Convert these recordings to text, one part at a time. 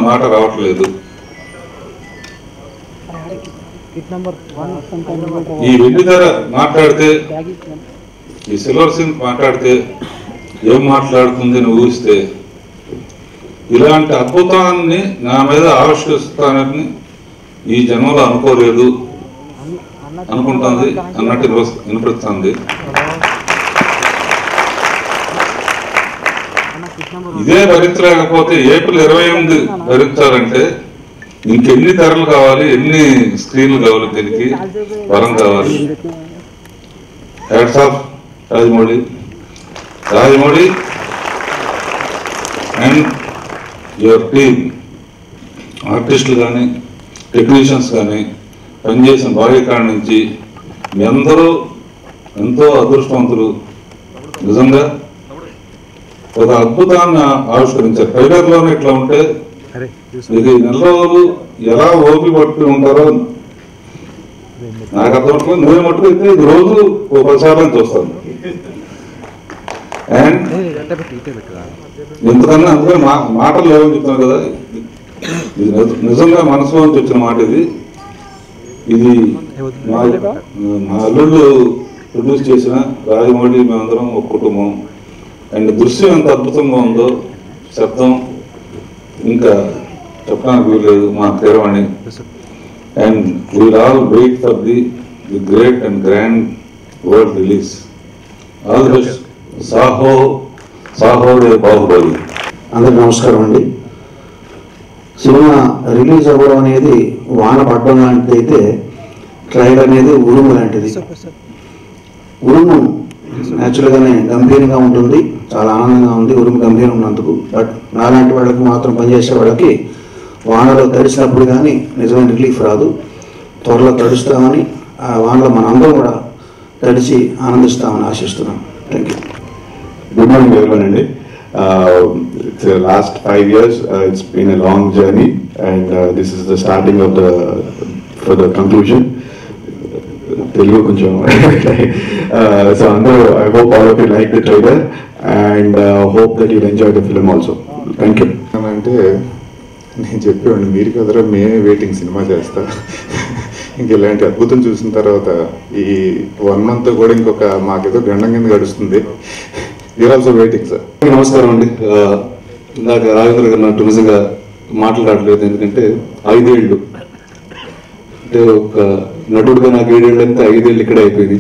మాట రావట్లేదు. ఈ వెండిధర మాట్లాడితే, ఈ సిల్వర్ సింగ్ మాట్లాడితే ఏం మాట్లాడుతుంది అని ఊహిస్తే, ఇలాంటి అద్భుతాన్ని నా మీద ఆవిష్కరిస్తానని ఈ జన్మలో అనుకోలేదు అనుకుంటుంది అన్నట్టు వినిపిస్తుంది. ఇదే భరించలేకపోతే ఏప్రిల్ 28 భరించాలంటే ఇంకెన్ని ధరలు కావాలి, ఎన్ని స్క్రీన్లు కావాలి, దీనికి వరం కావాలి. Hats off Rajamouli and your team, ఆర్టిస్టులు కానీ టెక్నీషియన్స్ కానీ పనిచేసిన బాడీకాడ నుంచి మీ అందరూ ఎంతో అదృష్టవంతులు. నిజంగా ఒక అద్భుతాన్ని ఆవిష్కరించారు. ట్రైలర్లోనే ఇట్లా ఉంటే ఇది నెల రోజులు ఎలా ఓపి పట్టి ఉంటారో నాకు అర్థం. నేను మట్టుకైతే ఇది రోజు ఓ ప్రచారం చూస్తాను. అండ్ ఎందుకన్నా అందుకే మాటలు లేవని చెప్తాను కదా, ఇది నిజంగా మనసులో నుంచి వచ్చిన మాట. ఇది మా అల్లుళ్ళు ప్రొడ్యూస్ చేసిన రాజమౌళి, మేమందరం ఒక కుటుంబం. అండ్ దృశ్యం ఎంత అద్భుతంగా ఉందో, శబ్దం ఇంకా చెప్పడానికి వీల్లేదు, మా Keeravani. And we'll all wait for the great and grand world release. All the best. సాహో రే బాహుబలి. అందరికి నమస్కారం అండి. సినిమా రిలీజ్ అవ్వడం అనేది వాన పడడం లాంటిది అయితే, ట్రైలర్ అనేది ఉరుము లాంటిది. ఉరుము న్యాచురల్గానే గంభీరంగా ఉంటుంది, చాలా ఆనందంగా ఉంది ఉరుము గంభీరం ఉన్నందుకు. బట్ నాలాంటి వాళ్ళకి మాత్రం పనిచేసే వాళ్ళకి వానలో తడిసినప్పుడు కానీ నిజమైన రిలీఫ్ రాదు. త్వరలో తడుస్తామని, ఆ వానలో మన అందరం కూడా తడిచి ఆనందిస్తామని ఆశిస్తున్నాం. Thank you. Good morning everyone అండి. It's the last 5 years. It's been a long journey, and this is the starting of for the conclusion. Telugu koncham. So I hope all of you like the trailer, and hope that you'll enjoy the film also. Thank you. అంటే నేను చెప్పేవాడిని, మీరు కదరా మేమే waiting cinema చేస్తా. ఇంక ఇలాంటి అద్భుతం చూసిన తర్వాత ఈ 1 month కూడా ఇంకొక మాకేదో గండం కింద గడుస్తుంది. You're also waiting sir. నమస్కారం అండి. ఇందాక రాజేంద్ర గారు నాకు నిజంగా మాట్లాడలేదు, ఎందుకంటే 5 ఏళ్ళు అంటే ఒక నటుడుగా నాకు 7 ఏళ్ళు అంతే, 5 ఏళ్ళు ఇక్కడే అయిపోయింది.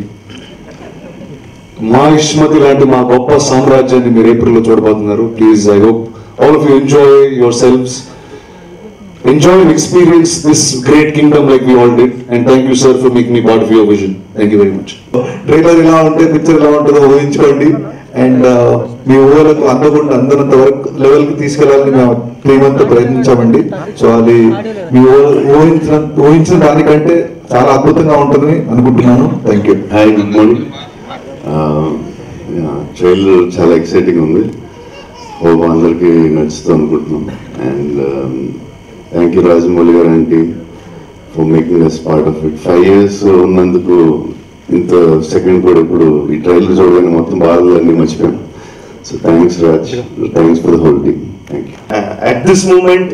మా ఇష్మతి లాంటి మా గొప్ప సామ్రాజ్యాన్ని మీరు ఏప్రిల్లో చూడబోతున్నారు. Please, I hope all of you enjoy your selves, enjoy and experience this great kingdom like we all did, and thank you sir for making me part of your vision. Thank you very much. Trailer ఇలా ఉంటే picture ఎలా ఉంటుందో ఊహించుకోండి. And మీ ఊహలకు అందకుండా అందనంత వరకు లెవెల్కి తీసుకెళ్ళాలని మేము ప్రేమంతా ప్రయత్నించామండి. సో అది మీ ఊహించిన దానికంటే చాలా అద్భుతంగా ఉంటుందని అనుకుంటున్నాను. Thank you. Hi, good morning. Trailer చాలా ఎక్సైటింగ్ ఉంది. హోప్ అందరికీ నచ్చుతుంది అనుకుంటున్నాం. అండ్ థ్యాంక్ యూ రాజమౌళి గారు and team for making us part of it. 5 years ఉన్నందుకు ఇంత సెకండ్ కూడా ఇప్పుడు ఈ ట్రైలర్ చూడగానే మొత్తం బాధలన్నీ మర్చిపోయాం. So thanks Raj, thanks for the whole team. Thank you. At this moment,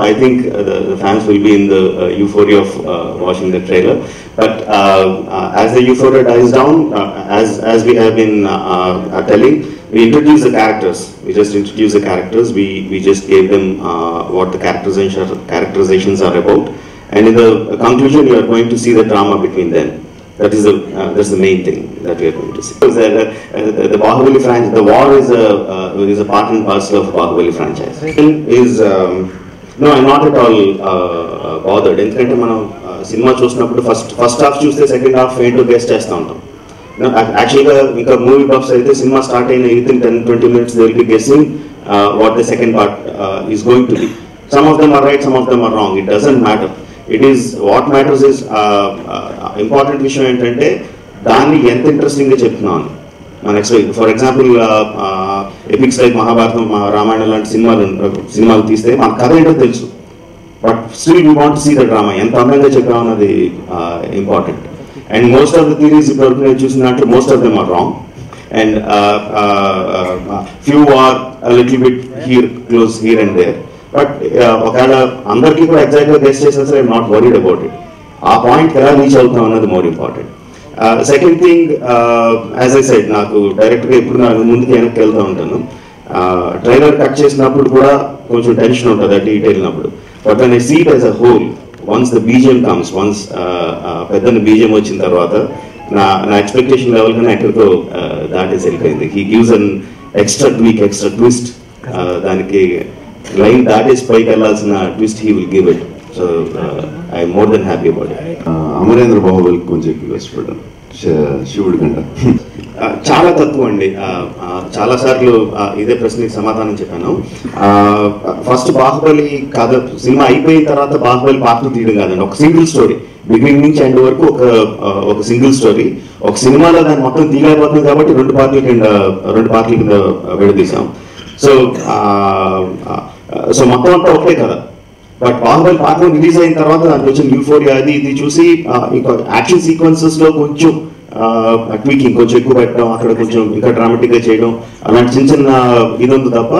I think the fans will be in the euphoria of watching the trailer. But as the euphoria dies down, as we have been telling, we introduce the characters. We just introduce the characters. We just gave them what the characterizations are about. And in the conclusion, you are going to see the drama between them. That's the main thing that we are going to see. The Bahubali franchise, the war is a part and parcel of Bahubali franchise. No, I'm not at all bothered. ఎందుకంటే మనం cinema చూసినప్పుడు first half చూస్తే second half ఏంటో guest చేస్తూ ఉంటాం. యాక్చువల్గా ఇంకా movie buffs అయితే సినిమా స్టార్ట్ అయిన within 10-20 minutes they will be guessing what the second part is going to be. Some of them are right, some of them are wrong. It doesn't matter. It is what matters is important విషయం ఏంటంటే దాన్ని ఎంత ఇంట్రెస్టింగ్గా చెప్తున్నాను. మన for example epics like Mahabharatam, Ramayanam లాంటి సినిమాలు తీస్తే మన కథ ఏంటో తెలుసు, but still we want to see the drama. ఎంత అందంగా చెప్పామన్నది important. And most of the theories ఇప్పుడు నేను చూసిన దాంట్లో most of them are wrong, and few are little bit close here and there. But ఒకవేళ అందరికీ కూడా ఎగ్జాక్ట్గా గెస్ట్ చేసినా సరే I'm not worried about it. ఆ పాయింట్కి ఎలా రీచ్ అవుతాం అన్నది more important. Second thing, as I said, నాకు డైరెక్ట్గా ఎప్పుడు నాకు ముందుకు వెనక్కి వెళ్తూ ఉంటాను. ట్రైలర్ కట్ చేసినప్పుడు కూడా కొంచెం టెన్షన్ ఉంటుంది అటు ఇటు వెళ్ళినప్పుడు. But when I see it as a whole, once the BGM comes, once పెద్ద బీజిఎం వచ్చిన తర్వాత నా ఎక్స్పెక్టేషన్ లెవెల్ కన్నా ఎక్కడికో దాటేసి వెళ్ళిపోయింది. He gives an extra twist. దానికి లైన్ దాటేసి పైకి వెళ్ళాల్సిన twist he will give it. So I'm more than happy about it. Amarendra బాహుబలికి కొంచెం ఎక్కువ ఇష్టపడ్డాను శివుడి కంట. చాలా తక్కువ అండి. చాలా సార్లు ఇదే ప్రశ్నకి సమాధానం చెప్పాను. ఫస్ట్ బాహుబలి కథ సినిమా అయిపోయిన తర్వాత బాహుబలి పార్ట్ 2 తీయడం కాదండి, ఒక సింగిల్ స్టోరీ బిగినింగ్ నుంచి ఎండ్ వరకు ఒక సింగిల్ స్టోరీ. ఒక సినిమాలో దాన్ని మొత్తం తీయలేకపోతుంది కాబట్టి రెండు పార్ట్ల కింద విడదీసాం. సో మొత్తం అంతా ఒకటే కదా. బట్ బాహుబలి పార్ట్ 1 రిలీజ్ అయిన తర్వాత దాంట్లో వచ్చిన యూఫోరియా అది ఇది చూసి ఇంకా యాక్షన్ సీక్వెన్సెస్ లో కొంచెం ట్వీకింగ్ కొంచెం ఎక్కువ పెట్టడం, అక్కడ కొంచెం ఇంకా డ్రామాటిక్ గా చేయడం, అలాంటి చిన్న చిన్న ఇది ఉంది తప్ప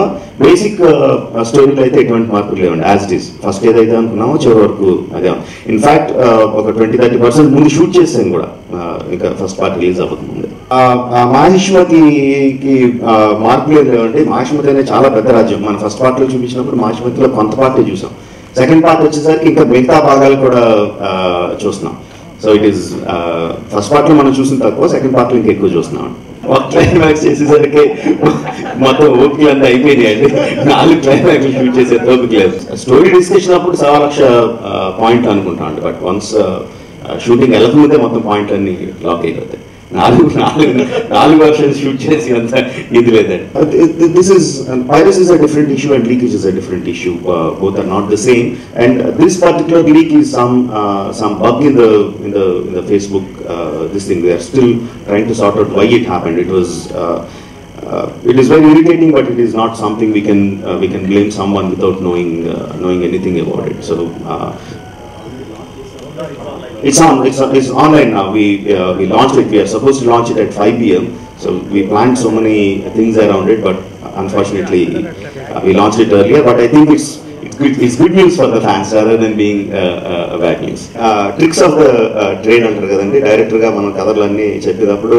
బేసిక్ స్టోరీలో అయితే ఎటువంటి మార్పులు లేవండి. యాజ్ ఇట్ ఈస్ ఫస్ట్ ఏదైతే అనుకున్నామో చివరి వరకు అదే. ఇన్ఫాక్ట్ ఒక 20-30% ముందు షూట్ చేసాం కూడా, ఇంకా ఫస్ట్ పార్ట్ రిలీజ్ అవుతుంది. మాహిష్మతికి మార్పులు ఏం లేవండి. మాహిష్మతి అనేది చాలా పెద్ద రాజ్యం. మనం ఫస్ట్ పార్ట్ లో చూపించినప్పుడు మాహిష్మతిలో కొంత పార్టీ చూసాం. సెకండ్ పార్ట్ వచ్చేసరికి ఇంకా మిగతా భాగాలు కూడా చూస్తున్నాం. So it is first part లో మనం చూసిన తక్కువ, సెకండ్ పార్ట్ లో ఇంకా ఎక్కువ చూస్తున్నాం. ఒక క్లైమాక్స్ చేసేసరికి మొత్తం ఓపికలు అంతా అయిపోయింది అండి. 4 క్లైమాక్స్ షూట్ చేసే ఓపిక లేదు. స్టోరీ డిస్కషన్ అప్పుడు 1,00,000 పాయింట్ అనుకుంటాం అండి. బట్ వన్స్ షూటింగ్ వెళ్ళకముందే మొత్తం పాయింట్ అన్ని లాక్ అయిపోతాయి. 4 వర్షన్స్ షూట్ చేసి అంత ఇది లేదండి. This is piracy is a different issue and leakage is a different issue. Both are not the same. And this particular leak is some bug in the Facebook this thing. They are still trying to sort out why it happened. It is very irritating, but it is not something we can blame someone without knowing anything about it. So it's online now. We launched it. We are supposed to launch it at 5 p.m. So we planned so many things around it, but unfortunately we launched it earlier. But I think it's good news for the fans rather than being bad news. Tricks of the trade అంటారు కదండి. Director గా మనం కథలన్నీ చెప్పేటప్పుడు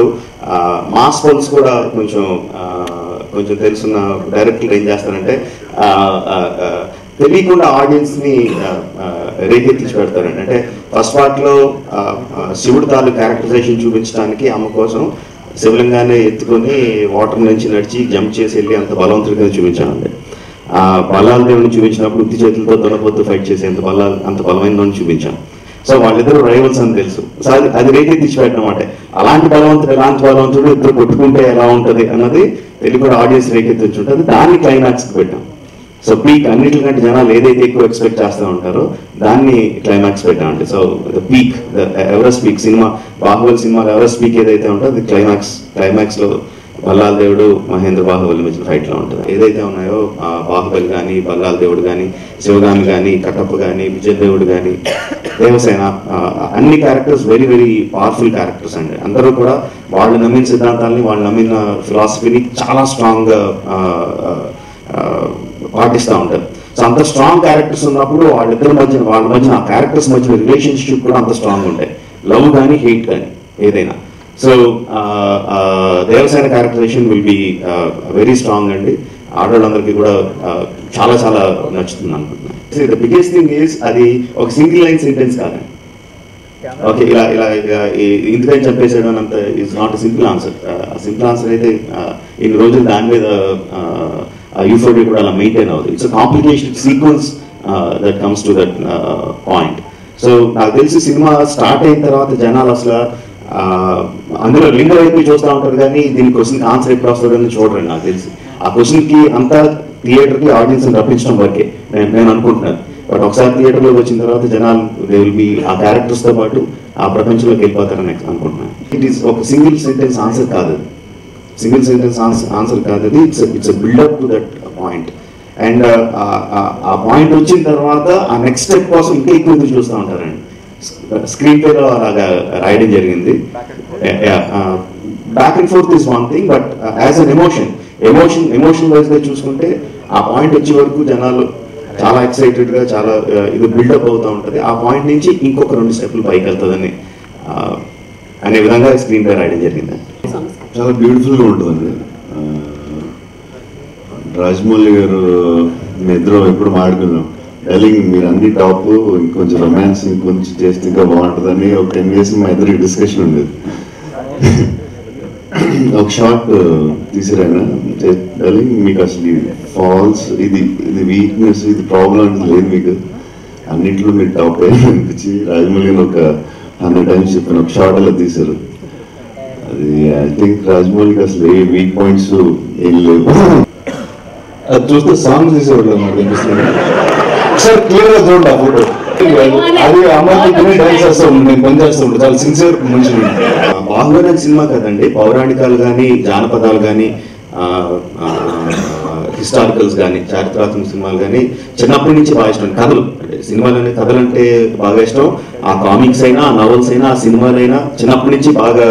mass pulse కూడా కొంచెం తెలుసున్న డైరెక్టర్లు ఏం చేస్తారంటే తెలియకుండా ఆడియన్స్ ని రేకెత్తించి పెడతారండి. అంటే ఫస్ట్ పార్ట్ లో శివుడు తాలూ క్యారెక్టరైజేషన్ చూపించడానికి అమ్మ కోసం శివలింగాన్ని ఎత్తుకొని వాటర్ నుంచి నడిచి జంప్ చేసి వెళ్ళి అంత బలవంతుడిగా చూపించామండి. బలాల దేవుని చూపించినప్పుడు ఉత్తి చేతులతో దొనపోతూ ఫైట్ చేసి అంత బలమైన చూపించాం. సో వాళ్ళిద్దరు రైవల్స్ అని తెలుసు. సో అది రేకెత్తించి పెట్టడం అంటే అలాంటి బలవంతుడు ఇద్దరు కొట్టుకుంటే ఎలా ఉంటుంది అన్నది తెలియకుండా ఆడియన్స్ రేకెత్తించి ఉంటుంది. దాన్ని క్లైమాక్స్కి పెట్టాం. సో పీక్ అన్నిటికంటే జనాలు ఏదైతే ఎక్కువ ఎక్స్పెక్ట్ చేస్తూ ఉంటారో దాన్ని క్లైమాక్స్ పెట్టామండి. So the peak, the Everest peak cinema, Baahubali సినిమాలో ఎవరెస్ట్ పీక్ ఏదైతే ఉంటుందో అది క్లైమాక్స్ లో బల్లాల దేవుడు మహేంద్ర బాహుబలి మధ్య ఫైట్ లో ఉంటుంది. ఏదైతే ఉన్నాయో బాహుబలి కానీ, బల్లాల దేవుడు కానీ, శివగామి కానీ, కట్టప్ప కానీ, విజయదేవుడు కానీ, దేవసేన, అన్ని characters very very powerful characters అండి. అందరూ కూడా వాళ్ళు నమ్మిన సిద్ధాంతాలని, వాళ్ళు నమ్మిన ఫిలాసఫీని చాలా స్ట్రాంగ్ గా పాటిస్తూ ఉంటారు. సో అంత స్ట్రాంగ్ క్యారెక్టర్స్ ఉన్నప్పుడు వాళ్ళ మధ్య ఆ క్యారెక్టర్స్ మధ్య రిలేషన్షిప్ కూడా అంత స్ట్రాంగ్ ఉంటాయి. లవ్ కానీ హేట్ కానీ ఏదైనా. So Devasena characterization will be very strong అండి. ఆడవాళ్ళందరికీ కూడా చాలా చాలా నచ్చుతుంది అనుకుంటున్నాను. ద బిగ్గెస్ట్ థింగ్ ఈజ్ అది ఒక సింగిల్ లైన్ సెంటెన్స్ కాదండి. ఓకే, ఇలా ఇందుకని చంపేసేయడం అంత is not simple answer. Simple answer అయితే ఇన్ని రోజులు దాని మీద యూఫోరియా కూడా అలా మెయింటైన్ అవుతుంది. It's complicated sequence that comes to that point. So నాకు తెలిసి సినిమా స్టార్ట్ అయిన తర్వాత జనాలు అసలు అందులో లింగ వైపు చూస్తూ ఉంటారు కానీ దీని క్వశ్చన్కి ఆన్సర్ ఎప్పుడు వస్తుందని చూడరండి. నాకు తెలిసి ఆ క్వశ్చన్కి అంతా థియేటర్కి ఆడియన్స్ని రప్పించడం వరకే నేను అనుకుంటున్నాను. బట్ ఒకసారి థియేటర్లోకి వచ్చిన తర్వాత జనాలు దే విల్ బి ఆ క్యారెక్టర్స్తో పాటు ఆ ప్రపంచంలోకి వెళ్ళిపోతారని అనుకుంటున్నాను. ఇట్ ఈస్ ఒక సింగిల్ సెంటెన్స్ ఆన్సర్ కాదు, సింగిల్ సెంటెన్స్ ఆన్సర్ కాదు అది. It's buildup to that point. And ఆ పాయింట్ వచ్చిన తర్వాత ఆ నెక్స్ట్ స్టెప్ కోసం ఇంకా ఎక్కువ చూస్తూ ఉంటారండి. స్క్రీన్ ప్లేలో అలాగా రాయడం జరిగింది. Back and fourth is one thing, but as an emotion emotion వైజ్గా చూసుకుంటే ఆ పాయింట్ వచ్చే వరకు జనాలు చాలా ఎక్సైటెడ్గా చాలా ఇది బిల్డప్ అవుతూ ఉంటుంది. ఆ పాయింట్ నుంచి ఇంకొక 2 స్టెప్లు పైకి వెళ్తుందని అనే విధంగా స్క్రీన్ పై రాయడం జరిగింది. చాలా బ్యూటిఫుల్గా ఉంటుందండి. రాజమౌళి గారు మీ ఇద్దరం ఎప్పుడు మాట్లాడుకున్నాం, డైలింగ్ మీరు అన్ని టాప్, ఇంకొంచెం రొమాన్స్ ఇంకొంచెం చేస్తే ఇంకా బాగుంటుందని ఒక 10 years మా ఇద్దరికి డిస్కషన్ ఉండేది. ఒక షార్ట్ తీసిరాయన, డైలింగ్ మీకు అసలు ఫాల్స్ ఇది వీక్నెస్ ఇది ప్రాబ్లం అంటే లేదు, మీకు అన్నింటిలో మీరు టాప్ అనిపించి రాజమౌళి గారు ఒక 100 times చెప్పాను. ఒక షార్ట్ అలా తీశారు. అది ఐ థింక్ రాజమౌళికి అసలు ఏ వీక్ పాయింట్స్ ఏం లేవు. అది చూస్తే సాంగ్స్ తీసేవాళ్ళు నాకు అనిపిస్తుంది. ఒకసారి క్లియర్ గా చూడండి ఆ ఫోటో. అది అమర్కి డాన్స్ చేస్తూ ఉంటాను, నేను పని చేస్తూ ఉంటాను. చాలా సిన్సియర్ మనిషి. బాహుబలి సినిమా కదండి, పౌరాణికాలు కానీ జానపదాలు కానీ హిస్టారికల్స్ కానీ చారిత్రాత్మక సినిమాలు కానీ చిన్నప్పటి నుంచి బాగా ఇష్టం. కథలు అంటే సినిమాలు కథలు అంటే బాగా ఇష్టం. ఆ కామిక్స్ అయినా ఆ నవల్స్ అయినా ఆ సినిమాలైనా చిన్నప్పటి నుంచి బాగా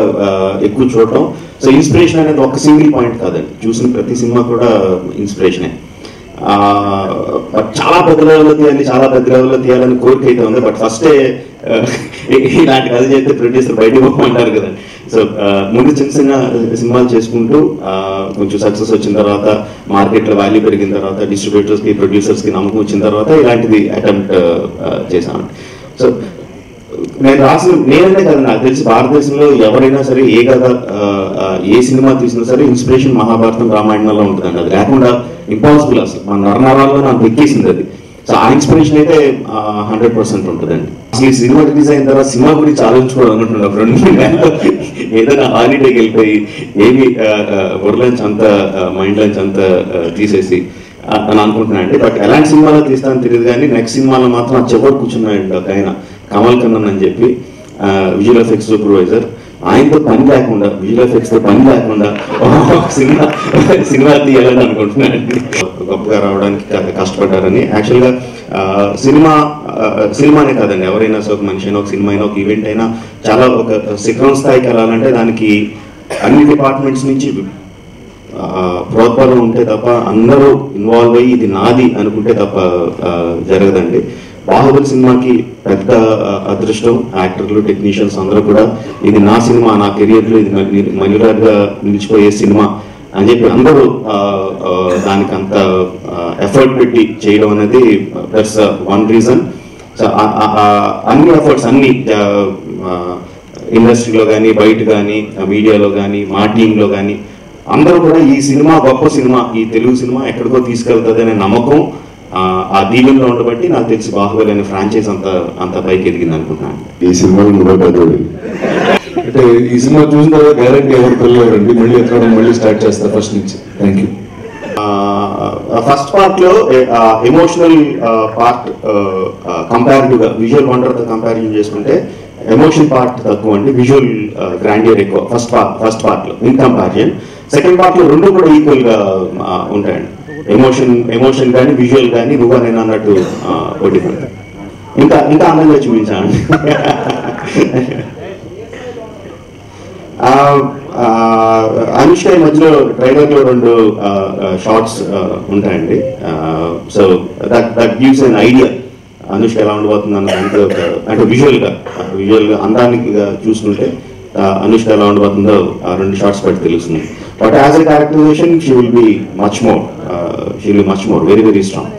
ఎక్కువ చూడటం. సో ఇన్స్పిరేషన్ అనేది ఒక సింగిల్ పాయింట్ కాదండి, చూసిన ప్రతి సినిమా కూడా ఇన్స్పిరేషనే. చాలా పెద్ద లెవెల్లో తీయాలి, చాలా పెద్ద లెవెల్లో తీయాలని కోరిక అయితే ఉంది. బట్ ఫస్టే ఇలాంటి కథ చేస్తే ప్రొడ్యూసర్ బయటకు పోమంటారు కదండి. సో ముందు చిన్న చిన్న సినిమాలు చేసుకుంటూ కొంచెం సక్సెస్ వచ్చిన తర్వాత, మార్కెట్లో వాల్యూ పెరిగిన తర్వాత, డిస్ట్రిబ్యూటర్స్కి ప్రొడ్యూసర్స్కి నమ్మకం వచ్చిన తర్వాత ఇలాంటిది అటెంప్ట్ చేశాను. సో నేనంటే కదా, నాకు తెలిసి భారతదేశంలో ఎవరైనా సరే ఏ కథ ఏ సినిమా తీసినా సరే ఇన్స్పిరేషన్ మహాభారతం రామాయణంలో ఉంటుందండి. అది లేకుండా ఇంపాసిబుల్, అసలు మన నరనరాల్లో నాకు ఎక్కేసింది అది. సో ఆ ఇన్స్పిరేషన్ అయితే 100% ఉంటుందండి. అసలు ఈ సినిమా రిలీజ్ అయిన తర్వాత సినిమా గురించి ఆలోచించుకోవాలనుకుంటున్నాను. 2 నెలలు ఏదైనా హాలిడేకి వెళ్ళిపోయి ఏమి బుర్రలోంచి అంతా మైండ్లోంచి అంతా తీసేసి అని అనుకుంటున్నాను అండి. బట్ ఎలాంటి సినిమాలో తీస్తానని తెలియదు కానీ నెక్స్ట్ సినిమాలో మాత్రం చివరి కూర్చున్నాడు ఒక ఆయన, కమల్ కన్నన్ అని చెప్పి, విజువల్ ఎఫెక్ట్స్ సూపర్వైజర్. ఆయనతో పని లేకుండా, విజువల్ ఎఫెక్ట్స్తో పని లేకుండా సినిమా తీయాలని అనుకుంటున్నానండి. గొప్పగా రావడానికి కష్టపడ్డారని. యాక్చువల్గా సినిమానే కాదండి, ఎవరైనా ఒక మనిషి అయినా, ఒక సినిమా అయినా, ఒక ఈవెంట్ అయినా చాలా ఒక శిఖరం స్థాయికి వెళ్ళాలంటే దానికి అన్ని డిపార్ట్మెంట్స్ నుంచి ప్రోత్సాహం ఉంటే తప్ప, అందరూ ఇన్వాల్వ్ అయ్యి ఇది నాది అనుకుంటే తప్ప జరగదండి. బాహుబలి సినిమాకి పెద్ద అదృష్టం, యాక్టర్లు టెక్నీషియన్స్ అందరూ కూడా ఇది నా సినిమా, నా కెరియర్లో ఇది మన్యురాడ్గా నిలిచిపోయే సినిమా అని చెప్పి అందరూ దానికి అంత ఎఫర్ట్ పెట్టి చేయడం అనేది దట్స్ 1 reason. సో అన్ని ఎఫర్ట్స్ అన్ని ఇండస్ట్రీలో కానీ, బయట కానీ, మీడియాలో కానీ, మా టీంలో కానీ అందరూ కూడా ఈ సినిమా గొప్ప సినిమా, ఈ తెలుగు సినిమా ఎక్కడికో తీసుకెళ్తుంది అనే నమ్మకం ఆ దీవెనలో ఉండబట్టి నాకు తెలిసి బాహుబలి అనే ఫ్రాంచైజ్ అంత పైకి ఎదిగింది అనుకుంటున్నాను. ఈ సినిమాలో నువ్వే పెద్దోడు. అంటే ఈ సినిమా చూసిన తర్వాత గ్యారంటీ ఎవరు పిల్లలండి, మళ్ళీ ఎక్కడ మళ్ళీ స్టార్ట్ చేస్తారు ఫస్ట్ నుంచి. Thank you. ఫస్ట్ పార్ట్ లో ఎమోషనల్ పార్ట్ కంపారిటివ్గా విజువల్ వండర్తో కంపారిజన్ చేసుకుంటే ఎమోషన్ పార్ట్ తక్కువ అండి, విజువల్ గ్రాండియర్ ఎక్కువ ఫస్ట్ పార్ట్ లో ఇన్ కంపారిజన్. సెకండ్ పార్ట్ లో 2 కూడా ఈక్వల్ గా ఉంటాయండి. ఎమోషన్ కానీ విజువల్ కానీ నువ్వు నేను అన్నట్టు పోటీ పడతాను. ఇంకా అందంగా చూపించాను. అనుష్క మధ్యలో ట్రైలర్లో 2 షార్ట్స్ ఉంటాయండి. So that gives an idea Anushka ఎలా ఉండబోతుంది అన్నది. అంటే విజువల్గా అందానికి చూసుకుంటే అనుష్క ఎలా ఉండబోతుందో 2 షార్ట్స్ బట్టి తెలుస్తుంది. But as a characterization she will be much more very very strong.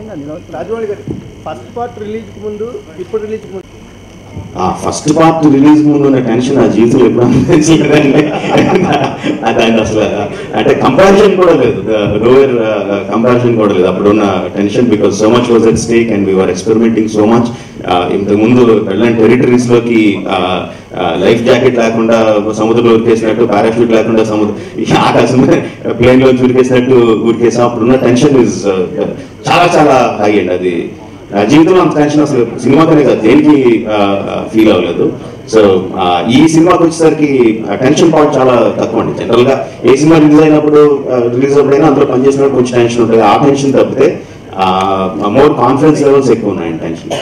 First part release ముందు ఇప్పుడు రిలీజ్ ముందు ఫస్ట్ పార్ట్ రిలీజ్ ముందు ఉన్న టెన్షన్ ఆ జీవితంలో ఎప్పుడు అనిపించలేదండి. దాన్ని అసలు అంటే కంపారిజన్ కూడా లేదు, లోయర్ కంపారిజన్ కూడా లేదు అప్పుడున్న tension. Because so much was at stake and we're experimenting so much. ఇంతకుముందు వెళ్ళని టెరిటరీస్లోకి లైఫ్ జాకెట్ లేకుండా సముద్రంలో ఉరికేసినట్టు, పారాషూట్ లేకుండా ఆకాశం ప్లేన్లో ఉరికేసినట్టు ఉరికేసాం. అప్పుడున్న టెన్షన్ ఇస్ చాలా చాలా హై అండి. అది జీవితంలో అంత టెన్షన్ అసలు సినిమాకనే కాదు దేనికి ఫీల్ అవ్వలేదు. సో ఈ సినిమాకి వచ్చేసరికి టెన్షన్ పాయింట్ చాలా తక్కువ అండి. జనరల్గా ఏ సినిమా రిలీజ్ అప్పుడైనా అందులో పనిచేసినప్పుడు కొంచెం టెన్షన్ ఉంటుంది. ఆ టెన్షన్ తప్పితే మోర్ కాన్ఫిడెన్స్ లెవెల్స్ ఎక్కువ ఉన్నాయండి టెన్షన్.